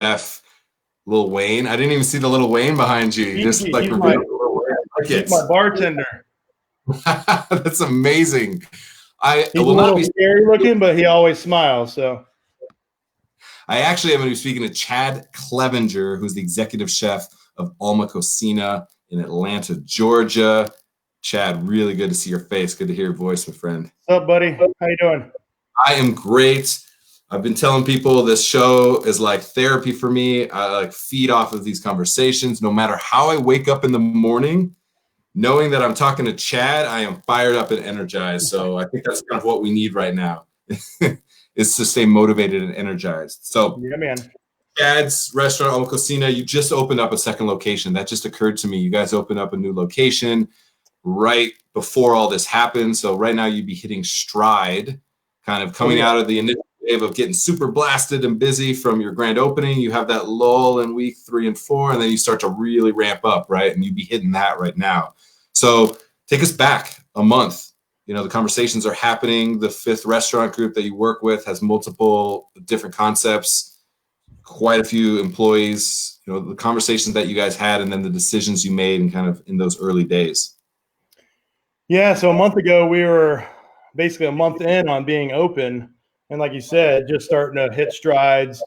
chef Lil Wayne. I didn't even see the Lil Wayne behind you. You just like he's my bartender. That's amazing. He's a little scary looking, but he always smiles. So I actually am going to be speaking to Chad Clevenger, who's the executive chef of Alma Cocina in Atlanta, Georgia. Chad, really good to see your face. Good to hear your voice, my friend. What's up, buddy? How you doing? I am great. I've been telling people this show is like therapy for me. I like feed off of these conversations. No matter how I wake up in the morning, knowing that I'm talking to Chad, I am fired up and energized. So I think that's kind of what we need right now is to stay motivated and energized. So yeah, man. Chad's restaurant, Alma Cocina, you just opened up a second location. That just occurred to me. You guys opened up a new location right before all this happened. So right now you'd be hitting stride, kind of coming out of the initial wave of getting super blasted and busy from your grand opening. You have that lull in week 3 and 4, and then you start to really ramp up, right? And you'd be hitting that right now. So take us back a month. You know, the conversations are happening. The 5th restaurant group that you work with has multiple different concepts, quite a few employees, you know, the conversations that you guys had and then the decisions you made and kind of in those early days. Yeah, so a month ago, we were basically a month in on being open. And like you said, just starting to hit strides.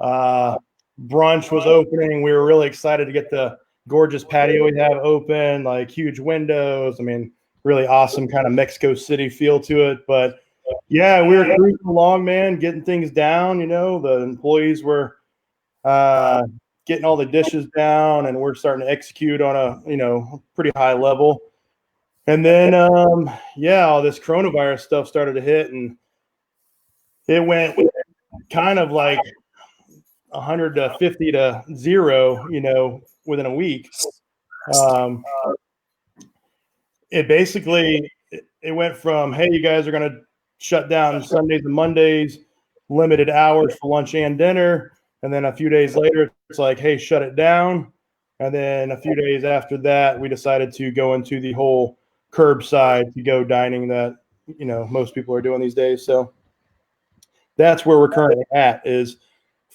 Brunch was opening. We were really excited to get the gorgeous patio we have open, like huge windows. I mean, really awesome kind of Mexico City feel to it. But yeah, we were cruising along, man, getting things down. You know, the employees were getting all the dishes down, and we're starting to execute on a, you know, pretty high level. And then, all this coronavirus stuff started to hit, and it went kind of like 150 to 0, you know, within a week. It basically, it went from, hey, you guys are going to shut down Sundays and Mondays, limited hours for lunch and dinner. And then a few days later, it's like, hey, shut it down. And then a few days after that, we decided to go into the whole curbside to go dining that, you know, most people are doing these days. So that's where we're currently at, is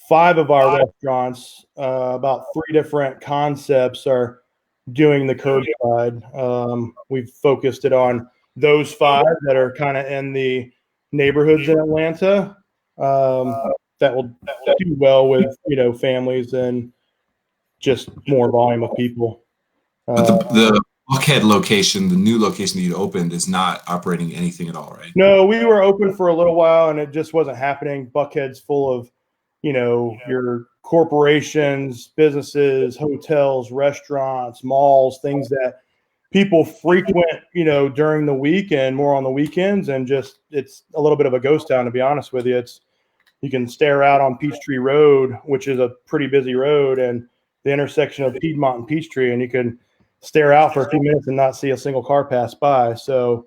5 of our restaurants, about 3 different concepts are doing the curbside. We've focused it on those 5 that are kind of in the neighborhoods in Atlanta, that will do well with, you know, families and just more volume of people. But the Buckhead location, the new location that you opened, is not operating anything at all, right? No, we were open for a little while and it just wasn't happening. Buckhead's full of, you know, your corporations, businesses, hotels, restaurants, malls, things that people frequent, you know, during the week and more on the weekends. And just, it's a little bit of a ghost town, to be honest with you. You can stare out on Peachtree Road, which is a pretty busy road, and the intersection of Piedmont and Peachtree, and you can stare out for a few minutes and not see a single car pass by. So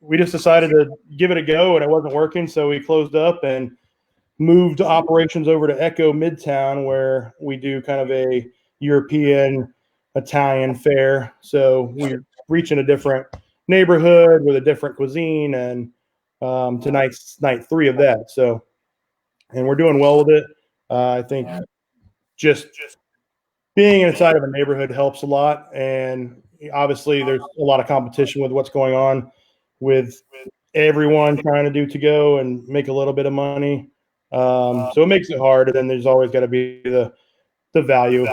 we just decided to give it a go, and it wasn't working. So we closed up and moved operations over to Echo Midtown, where we do kind of a European Italian fare. So we're reaching a different neighborhood with a different cuisine, and tonight's night 3 of that. So, and we're doing well with it. I think just being inside of a neighborhood helps a lot. And obviously there's a lot of competition with what's going on with everyone trying to do to go and make a little bit of money. So it makes it hard. And then there's always got to be the value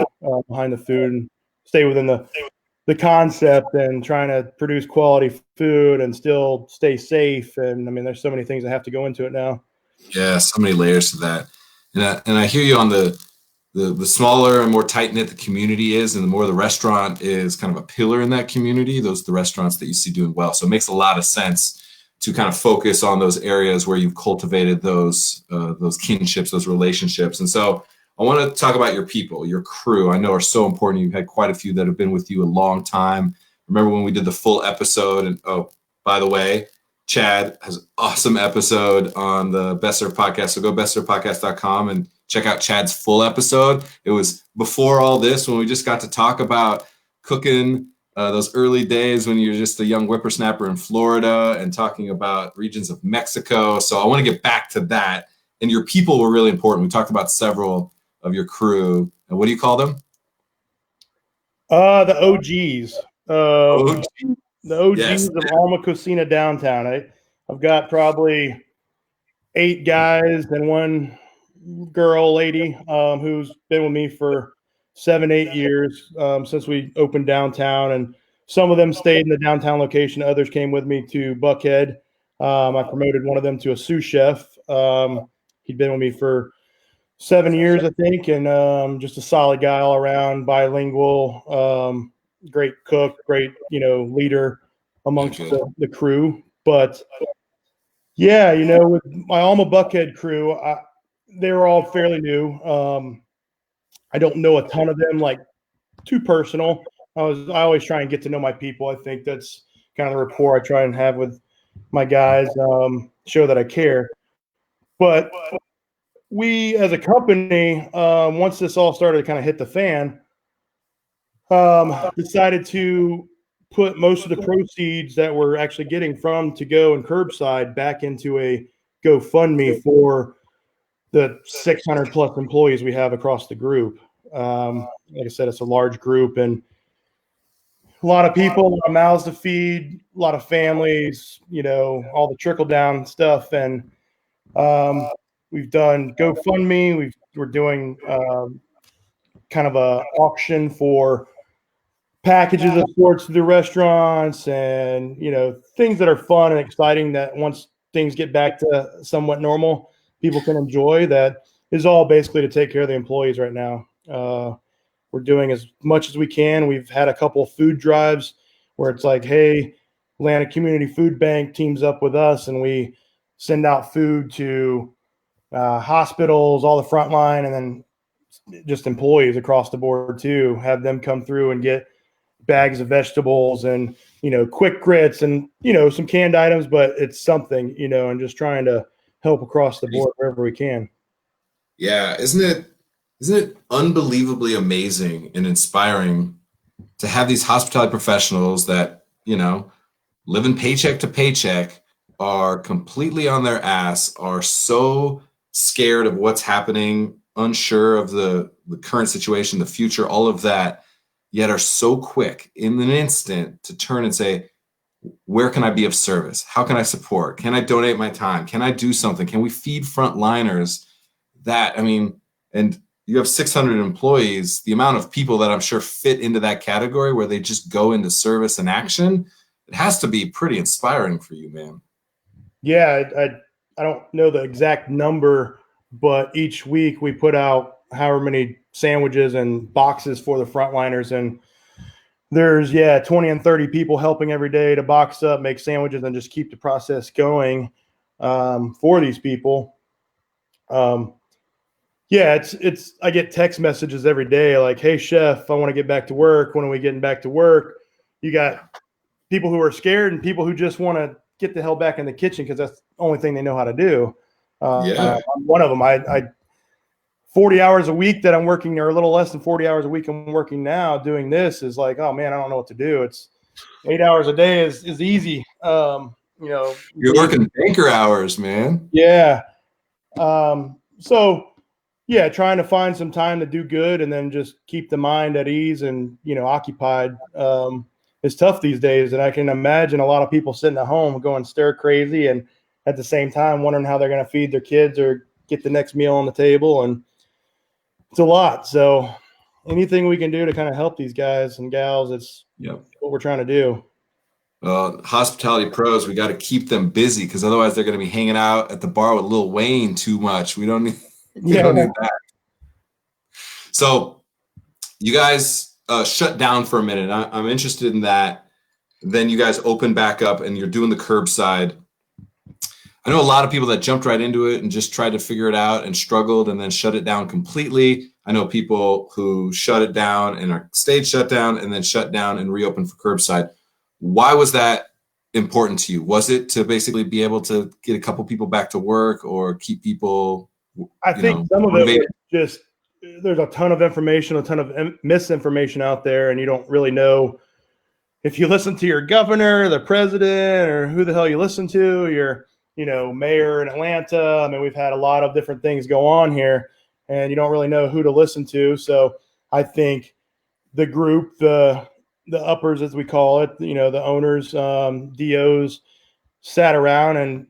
behind the food and stay within the concept and trying to produce quality food and still stay safe. And I mean, there's so many things that have to go into it now. Yeah, so many layers to that. And I hear you on the smaller and more tight-knit the community is, and the more the restaurant is kind of a pillar in that community, those are the restaurants that you see doing well. So it makes a lot of sense to kind of focus on those areas where you've cultivated those kinships, those relationships. And so I want to talk about your people, your crew. I know are so important. You've had quite a few that have been with you a long time. Remember when we did the full episode? And oh, by the way, Chad has an awesome episode on the Best Served Podcast. So go bestservedpodcast.com and check out Chad's full episode. It was before all this, when we just got to talk about cooking, those early days when you're just a young whippersnapper in Florida, and talking about regions of Mexico. So I want to get back to that and your people were really important. We talked about several of your crew. And what do you call them? The OGs. Oh, The OGs yes. of Alma, Cocina downtown. I've got probably 8 guys and 1 girl lady who's been with me for 7, 8 years since we opened downtown, and some of them stayed in the downtown location. Others came with me to Buckhead. I promoted one of them to a sous chef. He'd been with me for 7 years, I think, and just a solid guy all around, bilingual, great cook, great, leader amongst the crew. But yeah, with my Alma Buckhead crew, they were all fairly new. I don't know a ton of them, like too personal. I always try and get to know my people. I think that's kind of the rapport I try and have with my guys, show that I care. But we, as a company, once this all started to kind of hit the fan, decided to put most of the proceeds that we're actually getting from to go and curbside back into a GoFundMe for the 600 plus employees we have across the group. Like I said, it's a large group and a lot of people, a lot of mouths to feed, a lot of families, all the trickle down stuff. And we've done GoFundMe. We're doing kind of a auction for packages of sorts to the restaurants, and things that are fun and exciting that once things get back to somewhat normal, people can enjoy. That is all basically to take care of the employees right now. We're doing as much as we can. We've had a couple food drives where it's like, hey, Atlanta Community Food Bank teams up with us and we send out food to hospitals, all the front line, and then just employees across the board too, have them come through and get bags of vegetables and quick grits and some canned items, but it's something, and just trying to help across the board wherever we can. Yeah, isn't it unbelievably amazing and inspiring to have these hospitality professionals that living paycheck to paycheck, are completely on their ass, are so scared of what's happening, unsure of the current situation, the future, all of that, yet are so quick in an instant to turn and say, where can I be of service? How can I support? Can I donate my time? Can I do something? Can we feed frontliners? And you have 600 employees, the amount of people that I'm sure fit into that category where they just go into service and action, it has to be pretty inspiring for you, man. Yeah, I don't know the exact number, but each week we put out however many sandwiches and boxes for the frontliners, and there's 20 and 30 people helping every day to box up, make sandwiches, and just keep the process going for these people. It's I get text messages every day like, hey chef, I want to get back to work. When are we getting back to work? You got people who are scared and people who just want to get the hell back in the kitchen because that's the only thing they know how to do. I'm one of them. I 40 hours a week that I'm working, or a little less than 40 hours a week I'm working now doing this, is like, oh man, I don't know what to do. It's 8 hours a day is easy. You're working banker hours, man. Yeah. So yeah, trying to find some time to do good and then just keep the mind at ease and, occupied. It's tough these days. And I can imagine a lot of people sitting at home going stir crazy and at the same time wondering how they're going to feed their kids or get the next meal on the table. And it's a lot. So anything we can do to kind of help these guys and gals, it's what we're trying to do. Hospitality pros, we got to keep them busy because otherwise they're going to be hanging out at the bar with Lil Wayne too much. We don't need that. So you guys shut down for a minute. I'm interested in that. Then you guys open back up and you're doing the curbside. I know a lot of people that jumped right into it and just tried to figure it out and struggled and then shut it down completely. I know people who shut it down and stayed shut down and then shut down and reopened for curbside. Why was that important to you? Was it to basically be able to get a couple people back to work or keep people? I think some of it was just, there's a ton of information, a ton of misinformation out there, and you don't really know if you listen to your governor, the president, or who the hell you listen to. mayor in Atlanta. I mean, we've had a lot of different things go on here, and you don't really know who to listen to. So I think the group, the uppers, as we call it, the owners, DOs, sat around and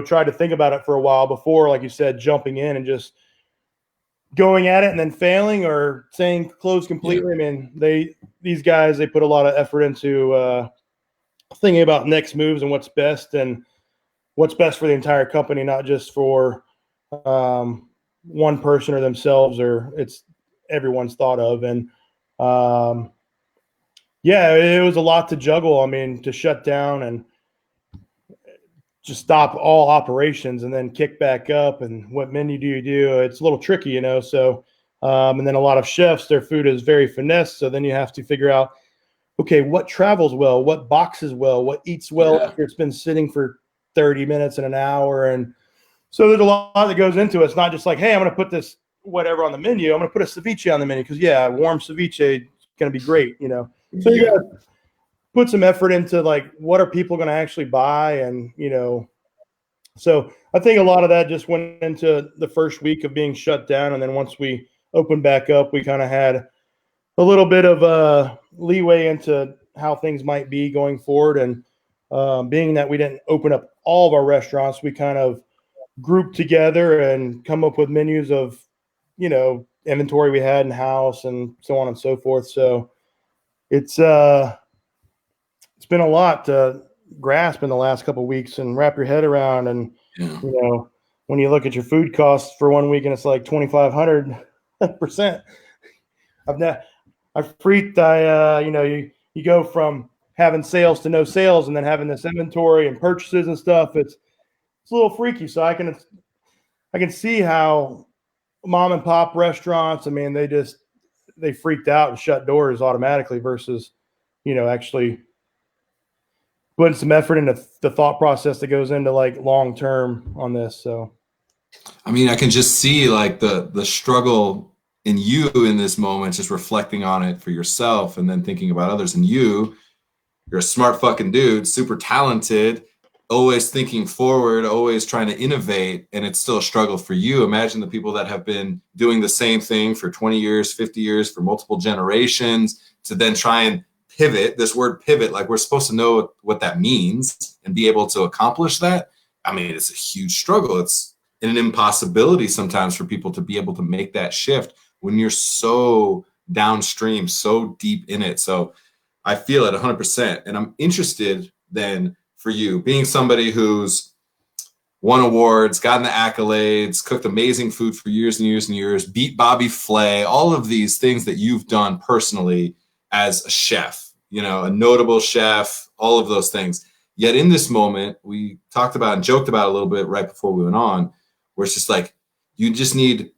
tried to think about it for a while before, like you said, jumping in and just going at it and then failing or saying close completely. Yeah. I mean, these guys, they put a lot of effort into thinking about next moves and what's best for the entire company, not just for one person or themselves, or it's everyone's thought of. And yeah, it was a lot to juggle. I mean, to shut down and just stop all operations and then kick back up, and what menu do you do? It's a little tricky, So, and then a lot of chefs, their food is very finesse. So then you have to figure out, okay, what travels well, what boxes well, what eats well after it's been sitting for 30 minutes and an hour. And so there's a lot that goes into it. It's not just like, hey, I'm going to put this whatever on the menu. I'm going to put a ceviche on the menu because, yeah, warm ceviche is going to be great, So you got to put some effort into, like, what are people going to actually buy? And, so I think a lot of that just went into the first week of being shut down. And then once we opened back up, we kind of had a little bit of leeway into how things might be going forward. And being that we didn't open up all of our restaurants, we kind of grouped together and come up with menus of, inventory we had in house and so on and so forth. So it's been a lot to grasp in the last couple of weeks and wrap your head around. And, when you look at your food costs for 1 week and it's like 2,500%, you go from having sales to no sales and then having this inventory and purchases and stuff. It's a little freaky. So I can see how mom and pop restaurants, I mean, they freaked out and shut doors automatically versus, actually putting some effort into the thought process that goes into, like, long term on this. So, I mean, I can just see, like, the struggle in you in this moment, just reflecting on it for yourself and then thinking about others. And you're a smart fucking dude, super talented, always thinking forward, always trying to innovate, and it's still a struggle for you. Imagine the people that have been doing the same thing for 20 years, 50 years, for multiple generations, to then try and pivot. This word pivot, like, we're supposed to know what that means and be able to accomplish that. I mean, it's a huge struggle. It's an impossibility sometimes for people to be able to make that shift when you're so downstream, so deep in it. So I feel it 100%. And I'm interested then, for you, being somebody who's won awards, gotten the accolades, cooked amazing food for years and years and years, beat Bobby Flay, all of these things that you've done personally as a chef, a notable chef, all of those things. Yet in this moment, we talked about and joked about a little bit right before we went on, where it's just like, you just need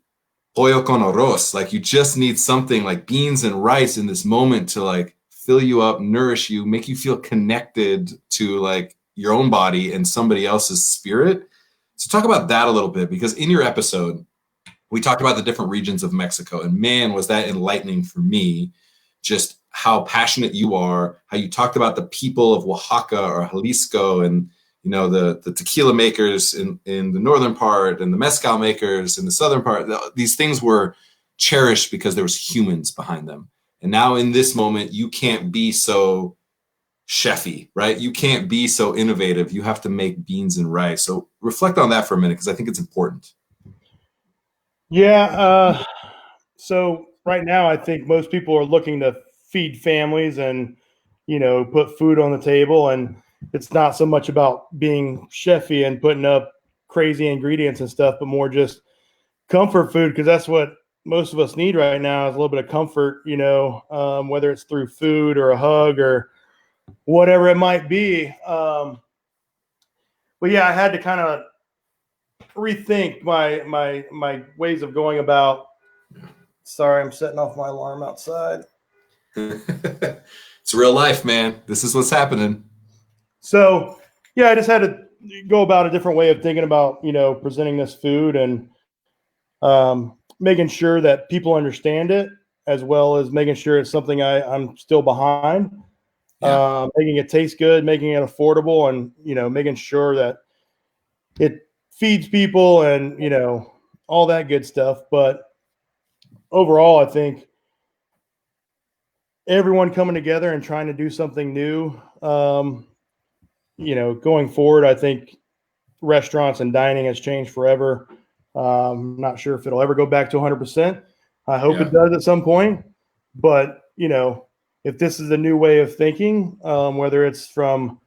pollo con arroz. Like, you just need something like beans and rice in this moment to, like, fill you up, nourish you, make you feel connected to, like, your own body and somebody else's spirit. So talk about that a little bit, because in your episode, we talked about the different regions of Mexico, and man, was that enlightening for me, just how passionate you are, how you talked about the people of Oaxaca or Jalisco, and the tequila makers in the northern part and the mezcal makers in the southern part. These things were cherished because there was humans behind them. And now in this moment, you can't be so chefy, right? You can't be so innovative. You have to make beans and rice. So reflect on that for a minute, because I think it's important. Yeah. So right now, I think most people are looking to feed families and, put food on the table. And it's not so much about being chefy and putting up crazy ingredients and stuff, but more just comfort food, because that's what most of us need right now, is a little bit of comfort, whether it's through food or a hug or whatever it might be. But yeah, I had to kind of rethink my ways of going about. Sorry, I'm setting off my alarm outside. It's real life, man. This is what's happening. So yeah, I just had to go about a different way of thinking about, presenting this food and making sure that people understand it, as well as making sure it's something I'm still behind, making it taste good, making it affordable, and, making sure that it feeds people and, all that good stuff. But overall, I think everyone coming together and trying to do something new, going forward, I think restaurants and dining has changed forever. I'm not sure if it'll ever go back to 100%. I hope it does at some point. But, if this is a new way of thinking, whether it's from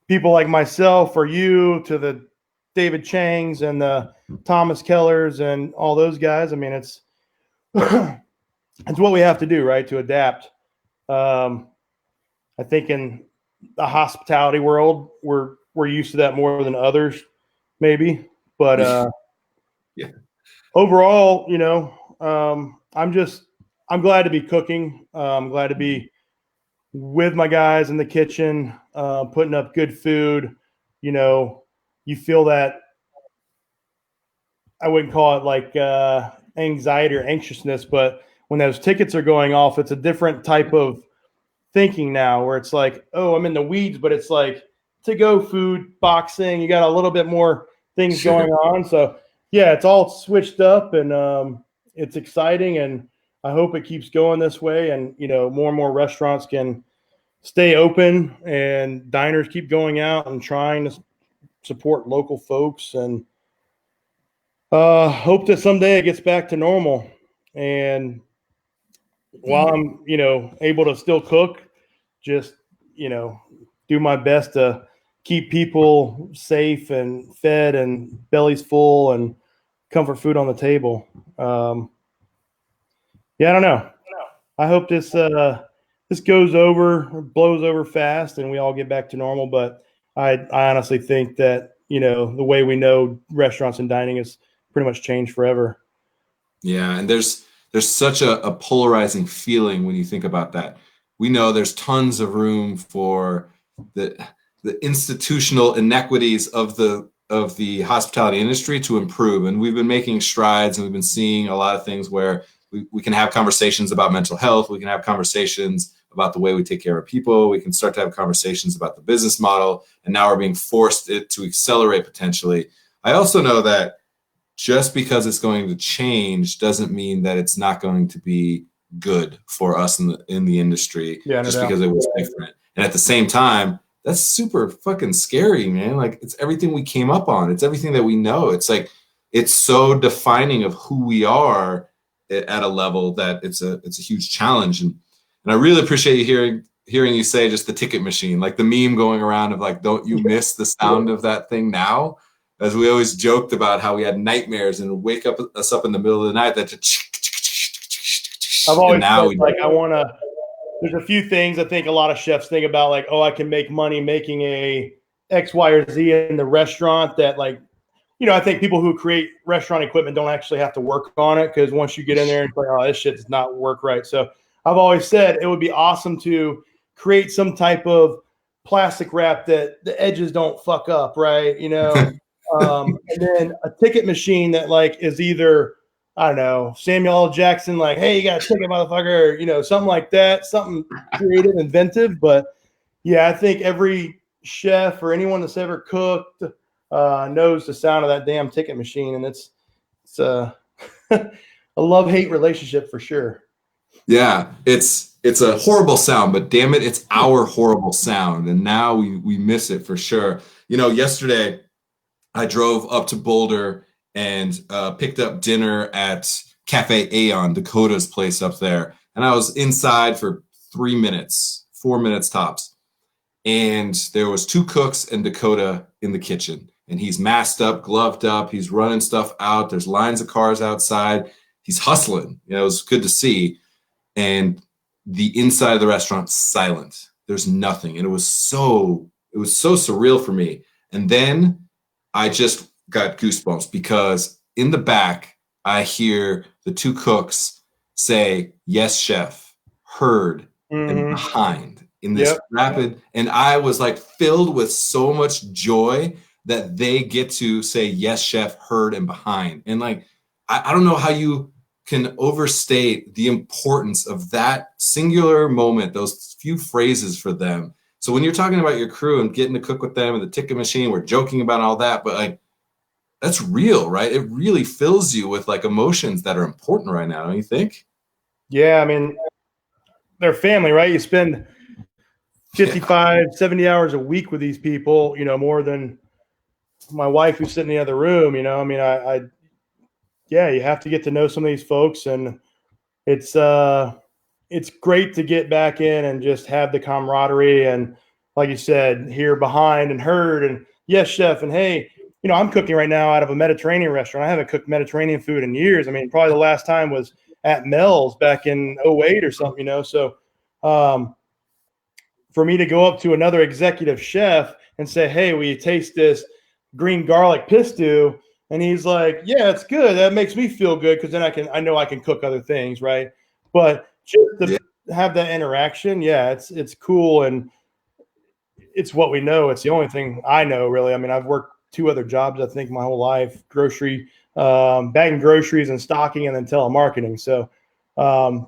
people like myself or you to the David Changs and the Thomas Kellers and all those guys, I mean, it's it's what we have to do, right, to adapt. I think in the hospitality world, we're used to that more than others, maybe. But Yeah. overall, I'm glad to be cooking. I'm glad to be with my guys in the kitchen, putting up good food. You feel that, I wouldn't call it like anxiety or anxiousness, but when those tickets are going off, it's a different type of thinking now where it's like, oh, I'm in the weeds, but it's like to go food, boxing, you got a little bit more things going on. So yeah, it's all switched up and it's exciting, and I hope it keeps going this way, and more and more restaurants can stay open and diners keep going out and trying to support local folks, and hope that someday it gets back to normal. And while I'm, able to still cook, just, do my best to keep people safe and fed and bellies full and comfort food on the table. Yeah, I don't know. I hope this goes over, or blows over fast, and we all get back to normal. But I honestly think that the way we know restaurants and dining has pretty much changed forever. Yeah, and there's such a polarizing feeling when you think about that. We know there's tons of room for the institutional inequities of the hospitality industry to improve, and we've been making strides, and we've been seeing a lot of things where we can have conversations about mental health. We can have conversations about the way we take care of people. We can start to have conversations about the business model, and now we're being forced to accelerate potentially. I also know that just because it's going to change doesn't mean that it's not going to be good for us in the industry. Yeah, just because it was different. And at the same time, that's super fucking scary, man. Like, it's everything we came up on. It's everything that we know. It's like, it's so defining of who we are at a level that it's a huge challenge. And I really appreciate you hearing you say just the ticket machine, like the meme going around of like, don't you miss the sound of that thing now? As we always joked about how we had nightmares and wake us up in the middle of the night. I've always felt like there's a few things I think a lot of chefs think about, like, oh, I can make money making a X, Y, or Z in the restaurant, that, like, I think people who create restaurant equipment don't actually have to work on it, because once you get in there and play, oh, this shit does not work right. So I've always said it would be awesome to create some type of plastic wrap that the edges don't fuck up, right? And then a ticket machine that, like, is either, I don't know, Samuel L. Jackson, like, hey, you got a ticket, motherfucker, or, something like that, something creative, inventive. But yeah, I think every chef or anyone that's ever cooked knows the sound of that damn ticket machine, and it's a love-hate relationship for sure. Yeah, it's a horrible sound, but damn it, it's our horrible sound, and now we miss it for sure. Yesterday I drove up to Boulder and picked up dinner at Cafe Aeon, Dakota's place up there, and I was inside for 4 minutes tops, and there was 2 cooks and Dakota in the kitchen. And he's masked up, gloved up. He's running stuff out. There's lines of cars outside. He's hustling. It was good to see. And the inside of the restaurant, silent. There's nothing. And it was so surreal for me. And then I just got goosebumps, because in the back, I hear the 2 cooks say, "Yes, chef," "heard," and "behind" in this rapid. And I was like filled with so much joy that they get to say, "Yes, chef," "heard," and "behind." And like, I don't know how you can overstate the importance of that singular moment, those few phrases for them. So when you're talking about your crew and getting to cook with them and the ticket machine, we're joking about all that, but like, that's real, right? It really fills you with like emotions that are important right now, don't you think? Yeah, I mean, they're family, right? You spend Yeah. 55, 70 hours a week with these people, more than my wife who's sitting in the other room, I mean, yeah, you have to get to know some of these folks, and it's it's great to get back in and just have the camaraderie and, like you said, hear behind and heard and yes, chef, and hey, I'm cooking right now out of a Mediterranean restaurant. I haven't cooked Mediterranean food in years. I mean, probably the last time was at Mel's back in '08 or something, So um, for me to go up to another executive chef and say, hey, will you taste this green garlic pistou? And he's like, yeah, it's good. That makes me feel good because then I know I can cook other things, right? But just Yeah. to have that interaction, yeah, it's cool, and it's what we know. It's the only thing I know, really. I mean, I've worked 2 other jobs, I think, my whole life: bagging groceries and stocking, and then telemarketing. So,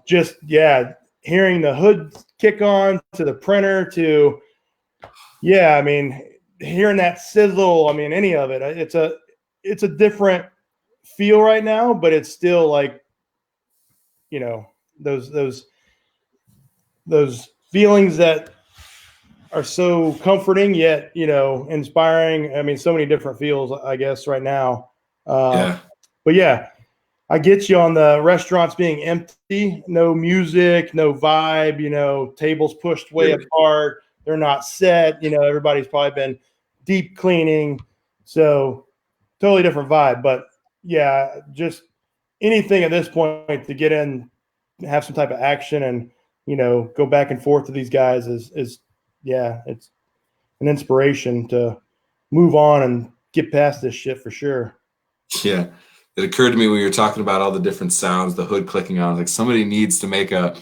just yeah, hearing the hood kick on to the printer to yeah, I mean, hearing that sizzle, I mean, any of it, it's a different feel right now, but it's still like, you know, those those those feelings that are so comforting yet, inspiring. I mean, so many different feels, I guess, right now. Um, Yeah. but yeah, I get you on the restaurants being empty, no music, no vibe, tables pushed way Yeah. apart. They're not set. Everybody's probably been deep cleaning. So totally different vibe. But yeah, just anything at this point to get in, have some type of action and, go back and forth to these guys is yeah, it's an inspiration to move on and get past this shit for sure. Yeah. It occurred to me when you were talking about all the different sounds, the hood clicking on, like somebody needs to make a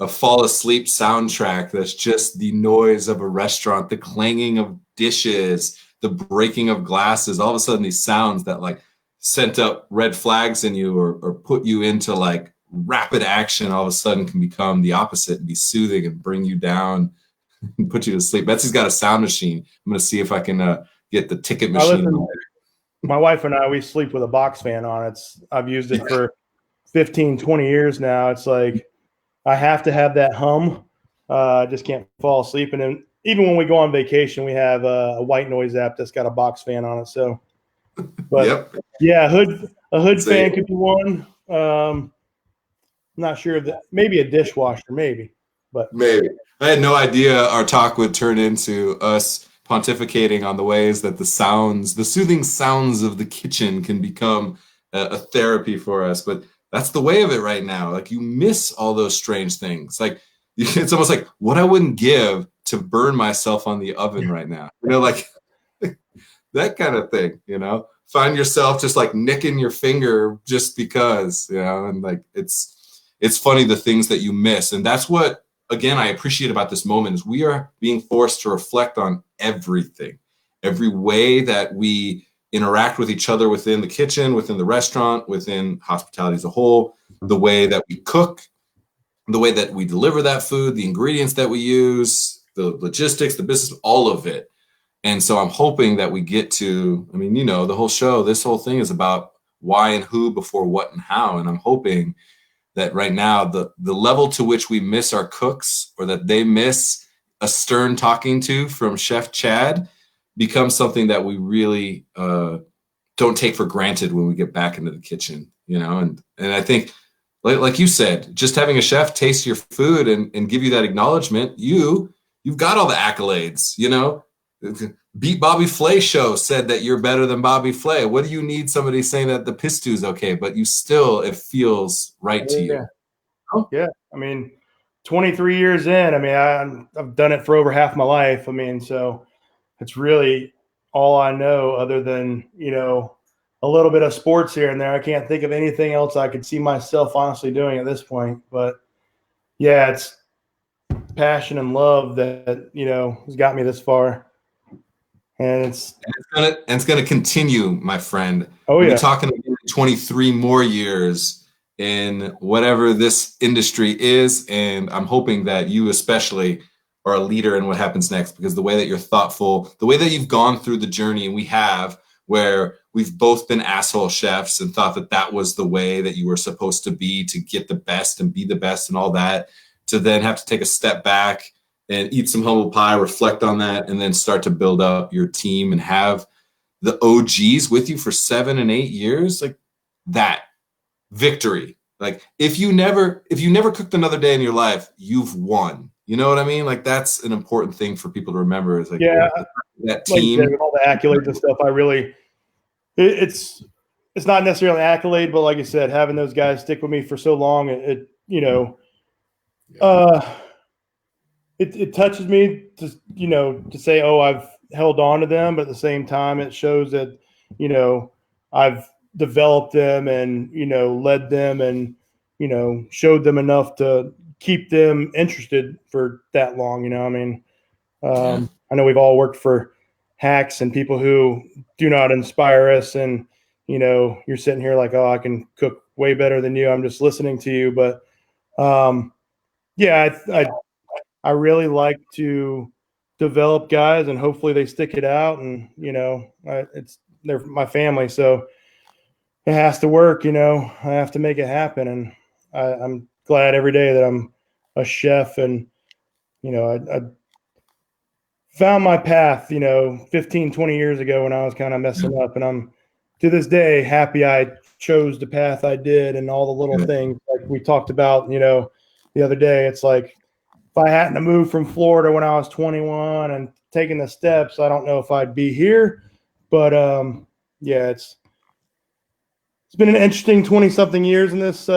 fall asleep soundtrack that's just the noise of a restaurant, the clanging of dishes, the breaking of glasses, all of a sudden these sounds that like sent up red flags in you or put you into like rapid action all of a sudden can become the opposite and be soothing and bring you down and put you to sleep. Betsy's got a sound machine. I'm going to see if I can get the ticket I machine. listen. My wife and I, we sleep with a box fan on. I've used it Yeah. for 15, 20 years now. It's like I have to have that hum. I just can't fall asleep. And then even when we go on vacation, we have a white noise app that's got a box fan on it. So, but Yep. yeah, a hood See, fan could be one. I'm not sure that maybe a dishwasher, maybe, but maybe. I had no idea our talk would turn into us pontificating on the ways that the sounds, the soothing sounds of the kitchen can become a therapy for us. But that's the way of it right now. Like you miss all those strange things. Like it's almost like what I wouldn't give to burn myself on the oven right now. Like that kind of thing, find yourself just like nicking your finger just because, and like it's funny the things that you miss. And that's what, again, I appreciate about this moment is we are being forced to reflect on everything, every way that we interact with each other within the kitchen, within the restaurant, within hospitality as a whole, the way that we cook, the way that we deliver that food, the ingredients that we use, the logistics, the business, all of it. And so I'm hoping that we get to, I mean, the whole show, this whole thing is about why and who before what and how. And I'm hoping that right now, the level to which we miss our cooks or that they miss a stern talking to from Chef Chad becomes something that we really don't take for granted when we get back into the kitchen, and I think like you said, just having a chef taste your food and give you that acknowledgement, you've got all the accolades, Beat Bobby Flay show said that you're better than Bobby Flay. What do you need somebody saying that the pistou's okay, but it feels right to you? yeah, yeah. I mean, 23 years in. I mean, I've done it for over half my life. I mean, so it's really all I know other than, a little bit of sports here and there. I can't think of anything else I could see myself honestly doing at this point. But yeah, it's passion and love that, has got me this far. And And it's gonna continue, my friend. oh We'll be yeah. talking again in 23 more years in whatever this industry is, and I'm hoping that you especially are a leader in what happens next because the way that you're thoughtful, the way that you've gone through the journey, and we have where we've both been asshole chefs and thought that that was the way that you were supposed to be to get the best and be the best and all that, to then have to take a step back and eat some humble pie, reflect on that, and then start to build up your team and have the OGs with you for 7 and 8 years. Like that victory. Like if you never cooked another day in your life, you've won. You know what I mean? Like that's an important thing for people to remember. Is like, yeah, that like team, you said, with all the accolades and stuff, it's not necessarily an accolade, but like I said, having those guys stick with me for so long, it touches me to say, oh, I've held on to them, but at the same time, it shows that, I've developed them and, led them and, showed them enough to keep them interested for that long. I mean, I know we've all worked for hacks and people who do not inspire us. And, you're sitting here like, oh, I can cook way better than you. I'm just listening to you. But, yeah, I really like to develop guys and hopefully they stick it out. And, they're my family. So it has to work, I have to make it happen. And I'm glad every day that I'm a chef and, I found my path, 15, 20 years ago when I was kind of messing up. And I'm to this day happy I chose the path I did and all the little things like we talked about, the other day. It's like if I hadn't moved from Florida when I was 21 and taken the steps, I don't know if I'd be here. But yeah, it's been an interesting 20 something years in this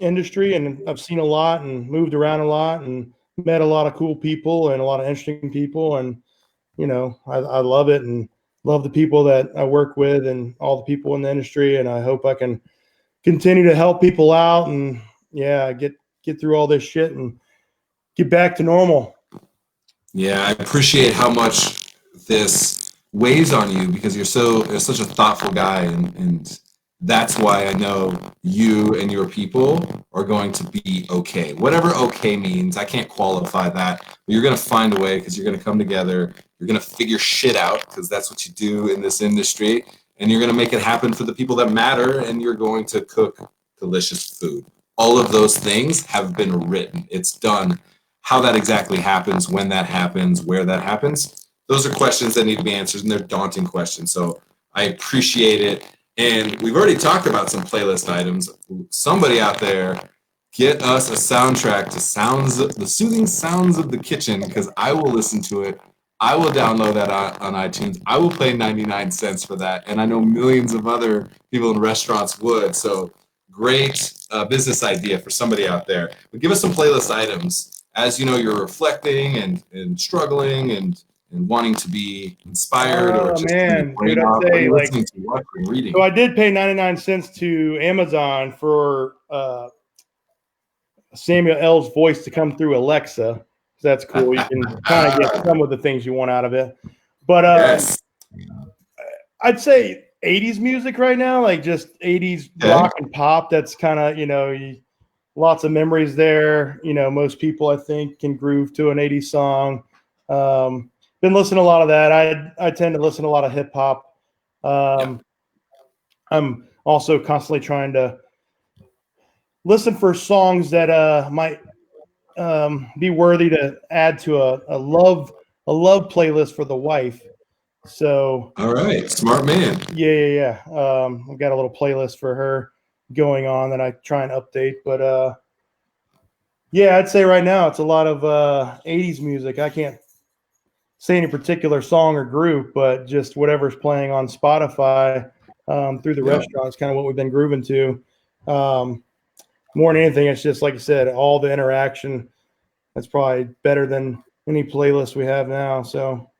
industry, and I've seen a lot and moved around a lot and met a lot of cool people and a lot of interesting people. And, I love it and love the people that I work with and all the people in the industry. And I hope I can continue to help people out and get through all this shit and get back to normal. Yeah, I appreciate how much this weighs on you because you're such a thoughtful guy, and that's why I know you and your people are going to be okay. Whatever okay means, I can't qualify that, but you're going to find a way because you're going to come together. You're going to figure shit out because that's what you do in this industry, and you're going to make it happen for the people that matter, and you're going to cook delicious food. All of those things have been written. It's done. How that exactly happens, when that happens, where that happens, those are questions that need to be answered, and they're daunting questions. So I appreciate it. And we've already talked about some playlist items. Somebody out there, get us a soundtrack to the soothing sounds of the kitchen, because I will listen to it. I will download that on iTunes. I will pay 99 cents for that. And I know millions of other people in restaurants would. So great business idea for somebody out there. But give us some playlist items as you're reflecting and struggling and wanting to be inspired or just man, dude, I'd say listening to, watching, reading. So I did pay 99 cents to Amazon for Samuel L's voice to come through Alexa. That's cool. You can kind of get some of the things you want out of it. But yes. I'd say 80s music right now, like just 80s rock and pop. That's kind of, lots of memories there. Most people I think can groove to an 80s song. Been listening to a lot of that. I tend to listen to a lot of hip hop. I'm also constantly trying to listen for songs that might be worthy to add to a love playlist for the wife. So all right, smart man. Yeah. I've got a little playlist for her going on that I try and update. But yeah, I'd say right now it's a lot of 80s music. I can't say any particular song or group, but just whatever's playing on Spotify through the restaurant is kind of what we've been grooving to. More than anything, it's just like you said, all the interaction. That's probably better than any playlist we have now. So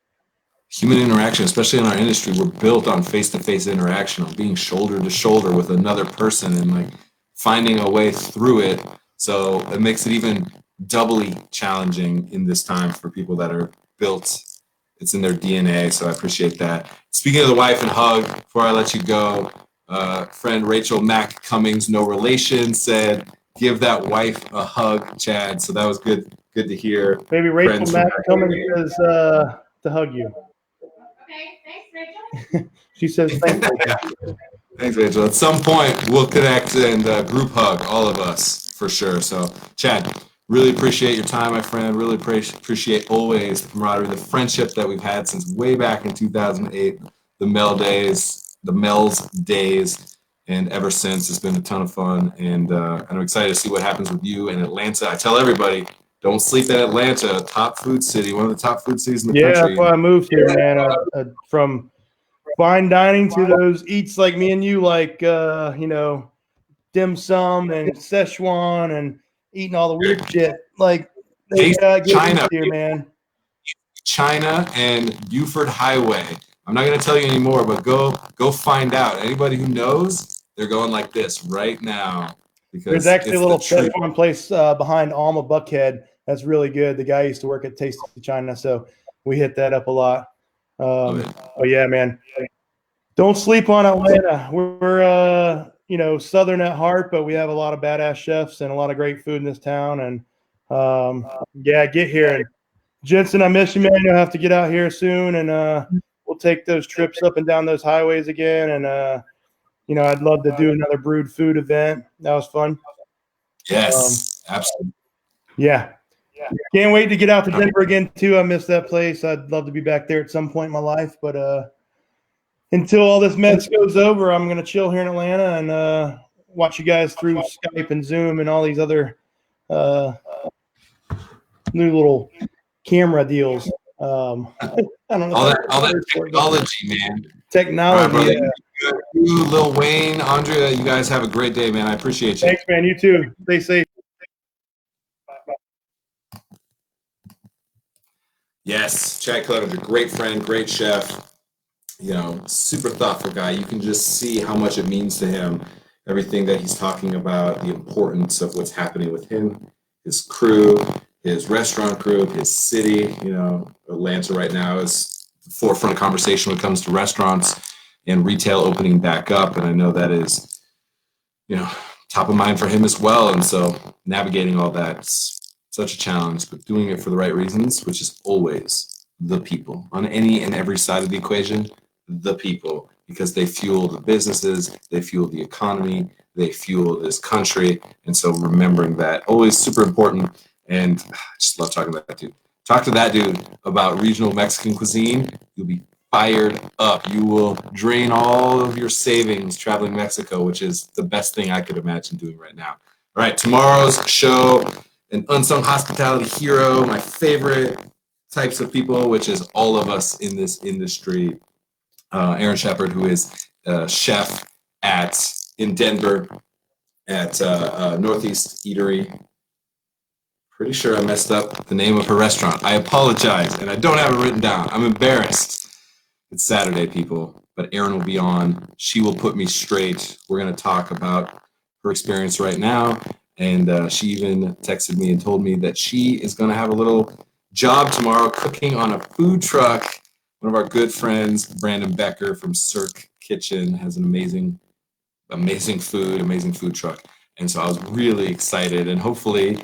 human interaction, especially in our industry, we're built on face-to-face interaction, on being shoulder to shoulder with another person and like finding a way through it. So it makes it even doubly challenging in this time for people that are built. It's in their DNA. So I appreciate that. Speaking of the wife and hug, before I let you go, friend Rachel Mack Cummings, no relation, said, give that wife a hug, Chad. So that was good to hear. Maybe Rachel Mack Cummings says to hug you. Okay, thanks, Rachel. She says, thanks, Rachel. Thanks, Rachel. At some point, we'll connect and group hug, all of us, for sure. So, Chad, really appreciate your time, my friend. Really appreciate always the camaraderie, the friendship that we've had since way back in 2008, the Mel's days, and ever since. It's been a ton of fun, and I'm excited to see what happens with you in Atlanta. I tell everybody, don't sleep in Atlanta, top food city, one of the top food cities in the country. That's why I moved here, man. From fine dining to those eats like me and you, like dim sum and Szechuan and eating all the weird shit. Like they get China here, man. China and Buford Highway. I'm not going to tell you anymore, but go find out. Anybody who knows, they're going like this right now. Because there's actually a little Szechuan place behind Alma Buckhead that's really good. The guy used to work at Taste of China, so we hit that up a lot. Oh yeah, man. Don't sleep on Atlanta. We're Southern at heart, but we have a lot of badass chefs and a lot of great food in this town. And get here. And Jensen, I miss you, man. You'll have to get out here soon, and we'll take those trips up and down those highways again. And I'd love to do another brewed food event. That was fun. Yes, absolutely. Yeah. Can't wait to get out to Denver again too. I miss that place. I'd love to be back there at some point in my life, but until all this mess goes over, I'm going to chill here in Atlanta and watch you guys through Skype and Zoom and all these other new little camera deals. I don't know. All that technology, man. Technology. Right, you, Lil Wayne, Andrea, you guys have a great day, man. I appreciate you. Thanks, man. You too. Stay safe. Yes, Chad Clevenger, great friend, great chef. Super thoughtful guy. You can just see how much it means to him, everything that he's talking about, the importance of what's happening with him, his crew, his restaurant group, his city. Atlanta right now is the forefront of conversation when it comes to restaurants and retail opening back up. And I know that is, top of mind for him as well. And so navigating all that's such a challenge, but doing it for the right reasons, which is always the people on any and every side of the equation. The people, because they fuel the businesses, they fuel the economy, they fuel this country. And so remembering that, always super important. And I just love talking about that dude. Talk to that dude about regional Mexican cuisine. You'll be fired up. You will drain all of your savings traveling Mexico, which is the best thing I could imagine doing right now. All right, tomorrow's show, an unsung hospitality hero, my favorite types of people, which is all of us in this industry. Aaron Shepard, who is a chef in Denver at Northeast Eatery. Pretty sure I messed up the name of her restaurant. I apologize, and I don't have it written down. I'm embarrassed. It's Saturday, people, but Aaron will be on. She will put me straight. We're going to talk about her experience right now, and she even texted me and told me that she is going to have a little job tomorrow cooking on a food truck. One of our good friends, Brandon Becker from Cirque Kitchen, has an amazing food truck. And so I was really excited, and hopefully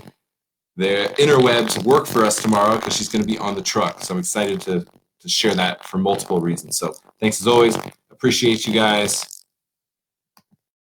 the interwebs work for us tomorrow because she's going to be on the truck. So I'm excited to share that for multiple reasons. So thanks as always. Appreciate you guys.